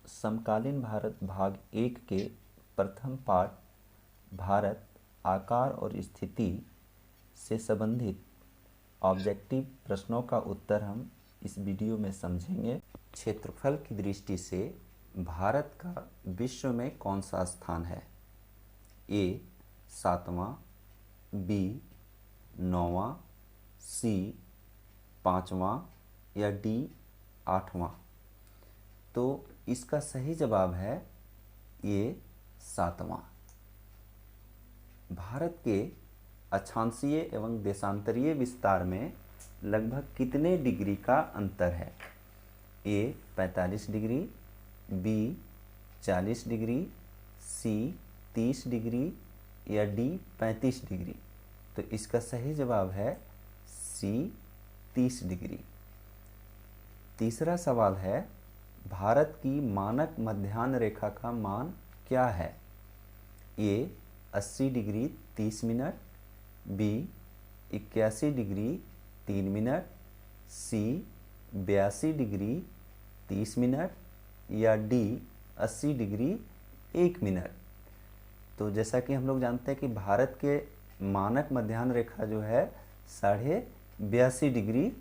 समकालीन भारत भाग 1 के प्रथम पाठ भारत आकार और स्थिति से संबंधित ऑब्जेक्टिव प्रश्नों का उत्तर हम इस वीडियो में समझेंगे। क्षेत्रफल की दृष्टि से भारत का विश्व में कौन सा स्थान है? ए 7वां, बी 9वां, सी 5वां या डी 8वां? तो इसका सही जवाब है ये 7वां। भारत के अक्षांशीय एवं देशांतरीय विस्तार में लगभग कितने डिग्री का अंतर है? ए 45 डिग्री, बी 40 डिग्री, सी 30 डिग्री या डी 35 डिग्री? तो इसका सही जवाब है सी 30 डिग्री। तीसरा सवाल है, भारत की मानक मध्याह्न रेखा का मान क्या है? A 80 degree 30 minute, B 81 degree 3 minute, C 82 degree 30 minute या डी 80 डिग्री 1 मिनट? तो जैसा कि हम लोग जानते हैं कि भारत के मानक मध्याह्न रेखा जो है 82.5 डिग्री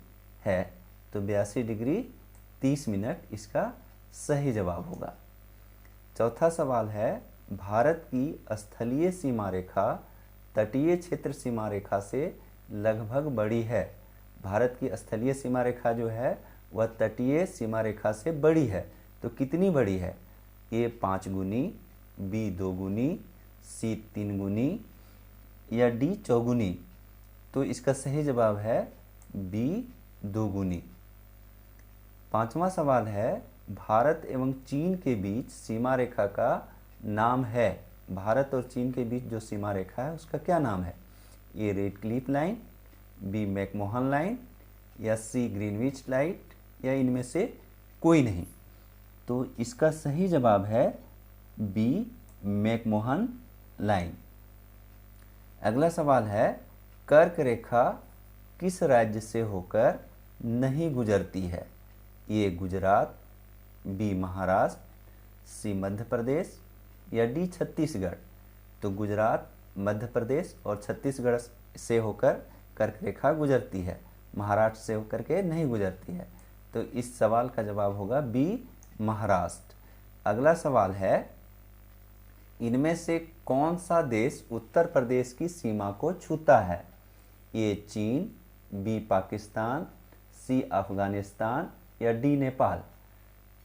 है, तो 82 डिग्री 30 मिनट इसका सही जवाब होगा। चौथा सवाल है, भारत की स्थलीय सीमा रेखा तटीय क्षेत्र सीमा रेखा से लगभग बड़ी है। भारत की स्थलीय सीमा रेखा जो है वह तटीय सीमा रेखा से बड़ी है, तो कितनी बड़ी है? ए 5 गुनी, बी 2 गुनी, सी 3 गुनी या डी 4 गुनी? तो इसका सही जवाब है बी 2 गुनी। पांचवा सवाल है, भारत एवं चीन के बीच सीमा रेखा का नाम है। भारत और चीन के बीच जो सीमा रेखा है उसका क्या नाम है? A Radcliffe line, B McMahon line या सी ग्रीनविच लाइट या इनमें से कोई नहीं? तो इसका सही जवाब है बी मैकमोहन लाइन। अगला सवाल है, कर्क रेखा किस राज्य से होकर नहीं गुजरती है? ए गुजरात, बी महाराष्ट्र, सी मध्य प्रदेश या डी छत्तीसगढ़? तो गुजरात, मध्य प्रदेश और छत्तीसगढ़ से होकर कर्क रेखा गुजरती है, महाराष्ट्र से होकर के नहीं गुजरती है। तो इस सवाल का जवाब होगा बी महाराष्ट्र। अगला सवाल है, इनमें से कौन सा देश उत्तर प्रदेश की सीमा को छूता है? ए चीन, बी पाकिस्तान, सी अफगानिस्तान या डी नेपाल?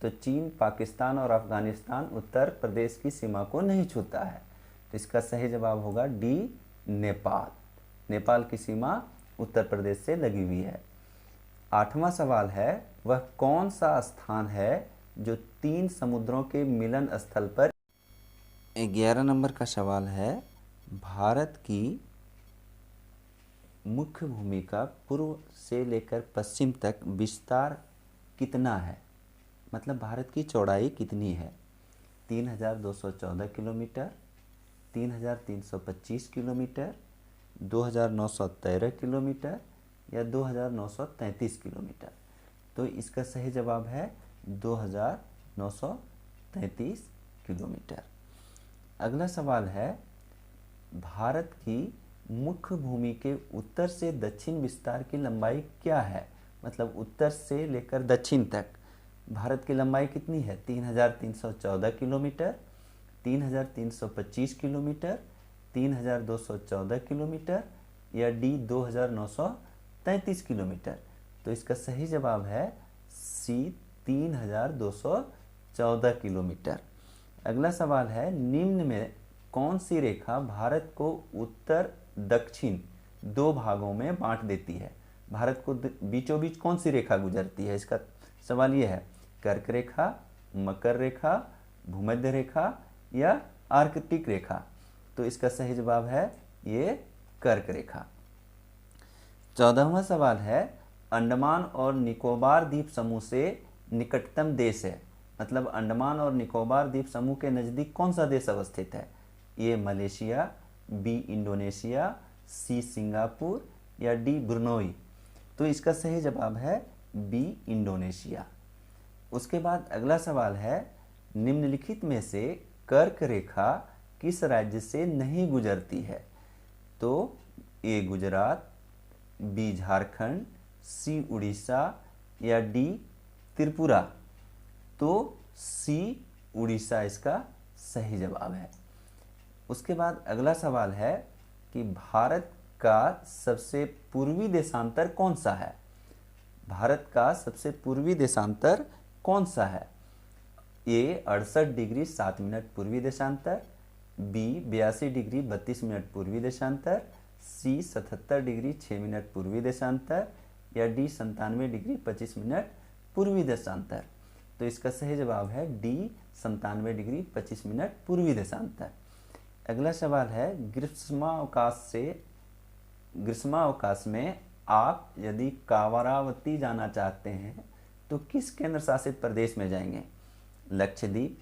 तो चीन, पाकिस्तान और अफगानिस्तान उत्तर प्रदेश की सीमा को नहीं छूता है, तो इसका सही जवाब होगा डी नेपाल। नेपाल की सीमा उत्तर प्रदेश से लगी हुई है। आठवां सवाल है, वह कौन सा स्थान है जो 3 समुद्रों के मिलन स्थल पर? 11 नंबर का सवाल है, भारत की मुख्य भूमि का पूर्व से लेकर पश्चिम तक विस्तार कितना है? मतलब भारत की चौड़ाई कितनी है? 3214 किलोमीटर, 3325 किलोमीटर, 2913 किलोमीटर या 2933 किलोमीटर? तो इसका सही जवाब है 2933 किलोमीटर। अगला सवाल है, भारत की मुख्य भूमि के उत्तर से दक्षिण विस्तार की लंबाई क्या है? मतलब उत्तर से लेकर दक्षिण तक भारत की लंबाई कितनी है? 3314 किलोमीटर, 3325 किलोमीटर, 3214 किलोमीटर या डी 2933 किलोमीटर? तो इसका सही जवाब है सी 3214 किलोमीटर। अगला सवाल है, निम्न में कौन सी रेखा भारत को उत्तर दक्षिण 2 भागों में बांट देती है? भारत को बीचों बीच कौन सी रेखा गुजरती है? इसका सवाल यह है, कर्क रेखा, मकर रेखा, भूमध्य रेखा या आर्कटिक रेखा? तो इसका सही जवाब है ये कर्क रेखा। 14वां सवाल है, अंडमान और निकोबार द्वीप समूह से निकटतम देश है। मतलब अंडमान और निकोबार द्वीप समूह के नज़दीक कौन सा देश अवस्थित है? A Malaysia, B Indonesia, C Singapore या डी ब्रुनोई? तो इसका सही जवाब है बी इंडोनेशिया। उसके बाद अगला सवाल है, निम्नलिखित में से कर्क रेखा किस राज्य से नहीं गुजरती है? तो ए गुजरात, बी झारखंड, सी उड़ीसा या डी त्रिपुरा। तो सी उड़ीसा इसका सही जवाब है। उसके बाद अगला सवाल है कि भारत का सबसे पूर्वी देशांतर कौन सा है? भारत का सबसे पूर्वी देशांतर कौन सा है? ए 68 डिग्री 7 मिनट पूर्वी देशांतर, बी 82 डिग्री 32 मिनट पूर्वी देशांतर, सी 77 डिग्री 6 मिनट पूर्वी देशांतर या डी 97 डिग्री 25 मिनट पूर्वी देशांतर। तो इसका सही जवाब है डी 97 डिग्री 25 मिनट पूर्वी देशांतर। अगला सवाल है ग्रीष्मावकाश में आप यदि कावरावती जाना चाहते हैं तो किस केंद्र शासित प्रदेश में जाएंगे? लक्षद्वीप,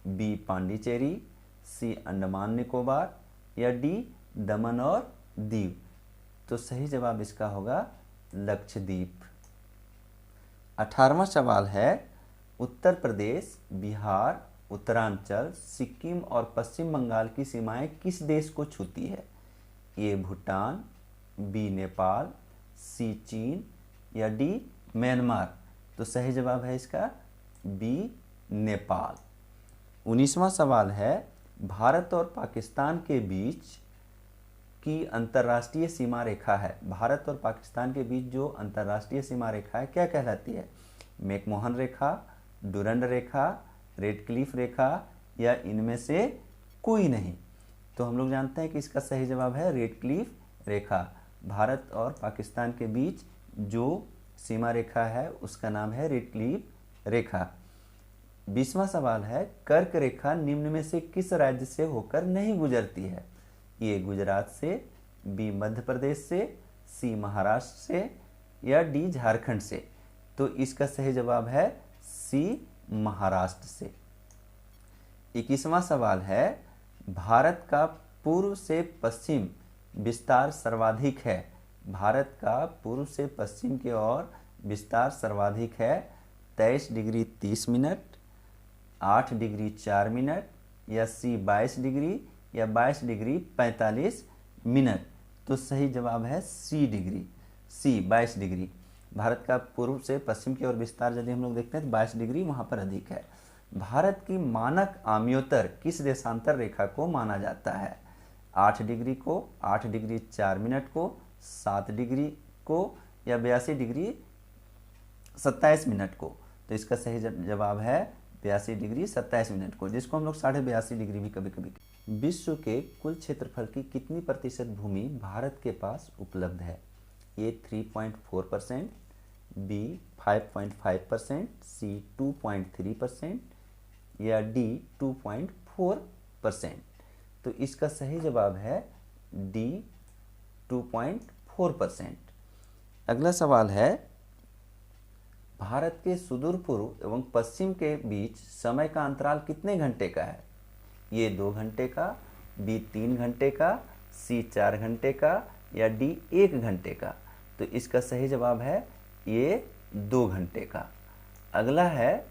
बी पांडिचेरी, सी अंडमान निकोबार या डी दमन और दीव। तो सही जवाब इसका होगा लक्षद्वीप। 18वां सवाल है उत्तर प्रदेश, बिहार, उत्तरांचल, सिक्किम और पश्चिम बंगाल की सीमाएं किस देश को छूती है? ए भूटान, बी नेपाल, सी चीन या डी म्यांमार। तो सही जवाब है इसका बी नेपाल। 19वां सवाल है भारत और पाकिस्तान के बीच की अंतर्राष्ट्रीय सीमा रेखा है। भारत और पाकिस्तान के बीच जो अंतर्राष्ट्रीय सीमा रेखा है क्या कहलाती है? मैकमोहन रेखा, डुरंड रेखा, रेडक्लिफ रेखा या इनमें से कोई नहीं। तो हम लोग जानते हैं कि इसका सही जवाब है रेडक्लिफ रेखा। भारत और पाकिस्तान के बीच जो सीमा रेखा है उसका नाम है रेडक्लिफ रेखा। 20वां सवाल है कर्क रेखा निम्न में से किस राज्य से होकर नहीं गुजरती है? ए गुजरात से, बी मध्य प्रदेश से, सी महाराष्ट्र से या डी झारखंड से। तो इसका सही जवाब है सी महाराष्ट्र से। 21वां सवाल है भारत का पूर्व से पश्चिम विस्तार सर्वाधिक है। भारत का पूर्व से पश्चिम की ओर विस्तार सर्वाधिक है 23 डिग्री 30 मिनट, 8 डिग्री 4 मिनट या सी 22 डिग्री या 22 डिग्री 45 मिनट। तो सही जवाब है सी 22 डिग्री। भारत का पूर्व से पश्चिम की ओर विस्तार यदि हम लोग देखते हैं तो 22 डिग्री वहाँ पर अधिक है। भारत की मानक आम्योत्तर किस देशांतर रेखा को माना जाता है? 8 डिग्री को, 8 डिग्री 4 मिनट को, 7 डिग्री को या 82 डिग्री 27 मिनट को। तो इसका सही जवाब है 82 डिग्री 27 मिनट को, जिसको हम लोग 82.5 डिग्री भी कभी कभी। विश्व के कुल क्षेत्रफल की कितनी प्रतिशत भूमि भारत के पास उपलब्ध है? ए 3.4%, बी 5.5%, सी 2.3% या डी 2.4%। तो इसका सही जवाब है डी 2.4%। अगला सवाल है भारत के सुदूर पूर्व एवं पश्चिम के बीच समय का अंतराल कितने घंटे का है? ये 2 घंटे का, बी 3 घंटे का, सी 4 घंटे का या डी 1 घंटे का। तो इसका सही जवाब है ये 2 घंटे का। अगला है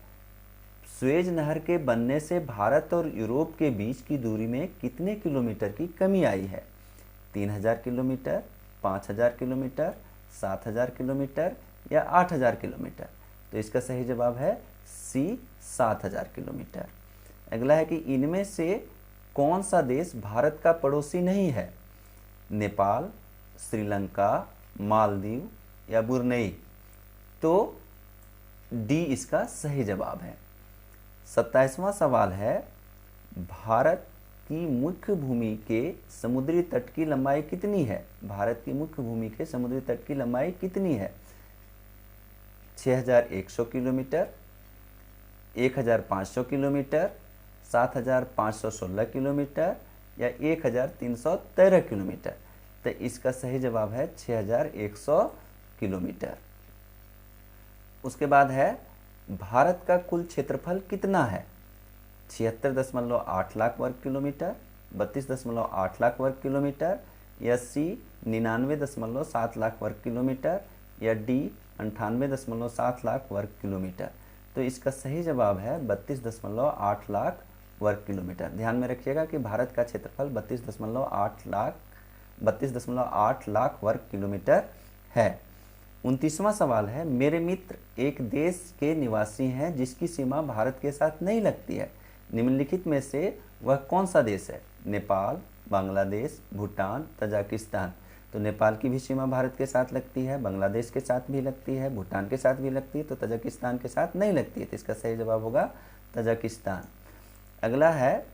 सुएज नहर के बनने से भारत और यूरोप के बीच की दूरी में कितने किलोमीटर की कमी आई है? 3000 किलोमीटर, 5000 किलोमीटर, 7000 किलोमीटर या 8000 किलोमीटर। तो इसका सही जवाब है सी 7000 किलोमीटर। अगला है कि इनमें से कौन सा देश भारत का पड़ोसी नहीं है? नेपाल, श्रीलंका, मालदीव या बुरनेई। तो डी इसका सही जवाब है। 27वां सवाल है भारत की मुख्य भूमि के समुद्री तट की लंबाई कितनी है? भारत की मुख्य भूमि के समुद्री तट की लंबाई कितनी है? 6100 किलोमीटर, 1500 किलोमीटर, 7516 किलोमीटर या 1313 किलोमीटर। तो इसका सही जवाब है 6100 किलोमीटर। उसके बाद है भारत का कुल क्षेत्रफल कितना है? 76.8 लाख वर्ग किलोमीटर, 32.8 लाख वर्ग किलोमीटर या सी 99.7 लाख वर्ग किलोमीटर या डी 98.7 लाख वर्ग किलोमीटर। तो इसका सही जवाब है 32.8 लाख वर्ग किलोमीटर। ध्यान में रखिएगा कि भारत का क्षेत्रफल 32.8 लाख वर्ग किलोमीटर है। 29वां सवाल है, मेरे मित्र एक देश के निवासी हैं जिसकी सीमा भारत के साथ नहीं लगती है। निम्नलिखित में से वह कौन सा देश है? नेपाल, बांग्लादेश, भूटान, तजाकिस्तान। तो नेपाल की भी सीमा भारत के साथ लगती है, बांग्लादेश के साथ भी लगती है, भूटान के साथ भी लगती है, तो तजाकिस्तान के साथ नहीं लगती है। तो इसका सही जवाब होगा तजाकिस्तान। अगला है,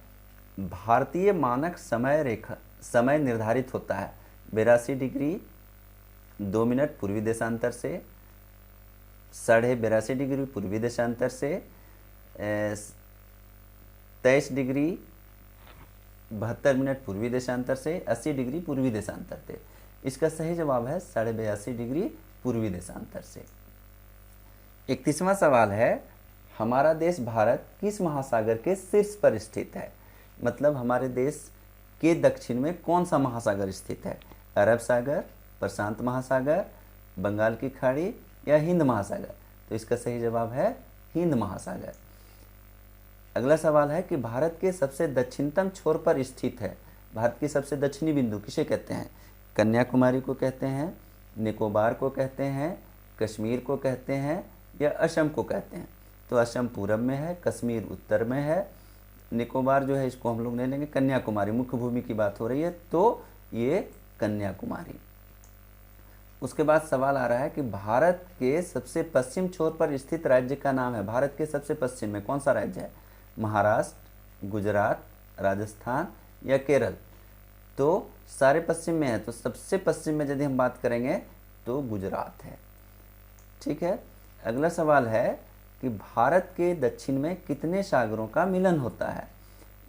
भारतीय मानक समय निर्धारित होता है 82 डिग्री 2 मिनट पूर्वी देशांतर से, 82.5 डिग्री पूर्वी देशांतर से, 23 डिग्री 72 मिनट पूर्वी देशांतर से, 80 डिग्री पूर्वी देशांतर से। इसका सही जवाब है 82.5 डिग्री पूर्वी देशांतर से। 31वां सवाल है, हमारा देश भारत किस महासागर के शीर्ष पर स्थित है? मतलब हमारे देश के दक्षिण में कौन सा महासागर स्थित है? अरब सागर, प्रशांत महासागर, बंगाल की खाड़ी या हिंद महासागर। तो इसका सही जवाब है हिंद महासागर। अगला सवाल है कि भारत के सबसे दक्षिणतम छोर पर स्थित है। भारत की सबसे दक्षिणी बिंदु किसे कहते हैं? कन्याकुमारी को कहते हैं, निकोबार को कहते हैं, कश्मीर को कहते हैं या असम को कहते हैं। तो असम पूरब में है, कश्मीर उत्तर में है, निकोबार जो है इसको हम लोग नहीं लेंगे, कन्याकुमारी मुख्य भूमि की बात हो रही है तो ये कन्याकुमारी। उसके बाद सवाल आ रहा है कि भारत के सबसे पश्चिम छोर पर स्थित राज्य का नाम है। भारत के सबसे पश्चिम में कौन सा राज्य है? महाराष्ट्र, गुजरात, राजस्थान या केरल। तो सारे पश्चिम में है, तो सबसे पश्चिम में यदि हम बात करेंगे तो गुजरात है। ठीक है। अगला सवाल है कि भारत के दक्षिण में कितने सागरों का मिलन होता है?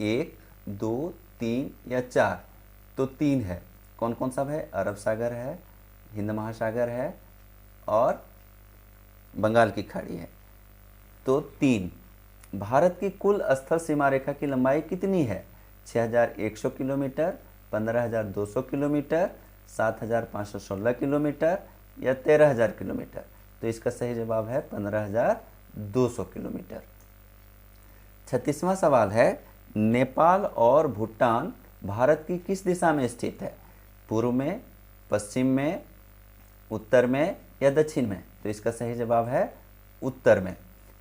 1, 2, 3 या 4। तो 3 है। कौन कौन सा है? अरब सागर है, हिंद महासागर है और बंगाल की खाड़ी है। तो 3। भारत की कुल स्थल सीमा रेखा की लंबाई कितनी है? 6100 किलोमीटर, 15200 किलोमीटर, 7516 किलोमीटर या 13000 किलोमीटर। तो इसका सही जवाब है 15200 किलोमीटर। 36वां सवाल है, नेपाल और भूटान भारत की किस दिशा में स्थित है? पूर्व में, पश्चिम में, उत्तर में या दक्षिण में? तो इसका सही जवाब है उत्तर में।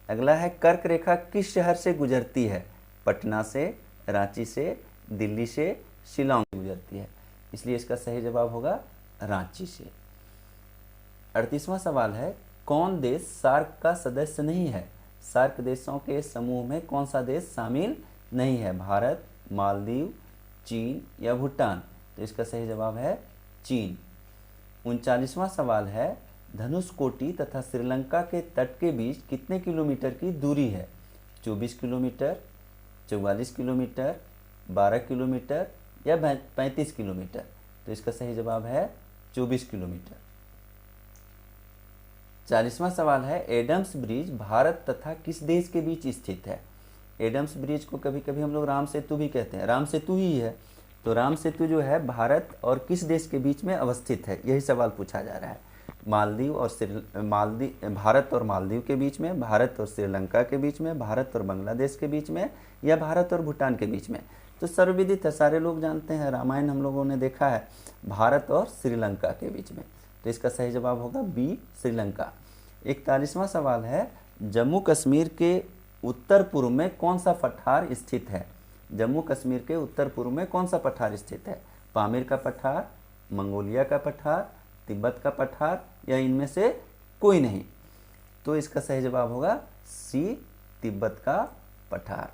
अगला है, कर्क रेखा किस शहर से गुजरती है? पटना से, रांची से, दिल्ली से, शिलांग से गुजरती है। इसलिए इसका सही जवाब होगा रांची से। 38वां सवाल है, कौन देश सार्क का सदस्य नहीं है? सार्क देशों के समूह में कौन सा देश शामिल नहीं है? भारत, मालदीव, चीन या भूटान। तो इसका सही जवाब है चीन। 39वां सवाल है, धनुषकोटी तथा श्रीलंका के तट के बीच कितने किलोमीटर की दूरी है? 24 किलोमीटर, 44 किलोमीटर, 12 किलोमीटर या 35 किलोमीटर। तो इसका सही जवाब है 24 किलोमीटर। 40वां सवाल है, एडम्स ब्रिज भारत तथा किस देश के बीच स्थित है? एडम्स ब्रिज को कभी कभी हम लोग राम सेतु भी कहते हैं, राम सेतु ही है। तो राम सेतु जो है भारत और किस देश के बीच में अवस्थित है, यही सवाल पूछा जा रहा है। भारत और मालदीव के बीच में, भारत और श्रीलंका के बीच में, भारत और बांग्लादेश के बीच में या भारत और भूटान के बीच में। तो सर्वविदित है, सारे लोग जानते हैं, रामायण हम लोगों ने देखा है, भारत और श्रीलंका के बीच में। तो इसका सही जवाब होगा बी, श्रीलंका। 41वां सवाल है, जम्मू कश्मीर के उत्तर पूर्व में कौन सा पठार स्थित है? जम्मू कश्मीर के उत्तर पूर्व में कौन सा पठार स्थित है? पामीर का पठार, मंगोलिया का पठार, तिब्बत का पठार या इनमें से कोई नहीं। तो इसका सही जवाब होगा सी, तिब्बत का पठार।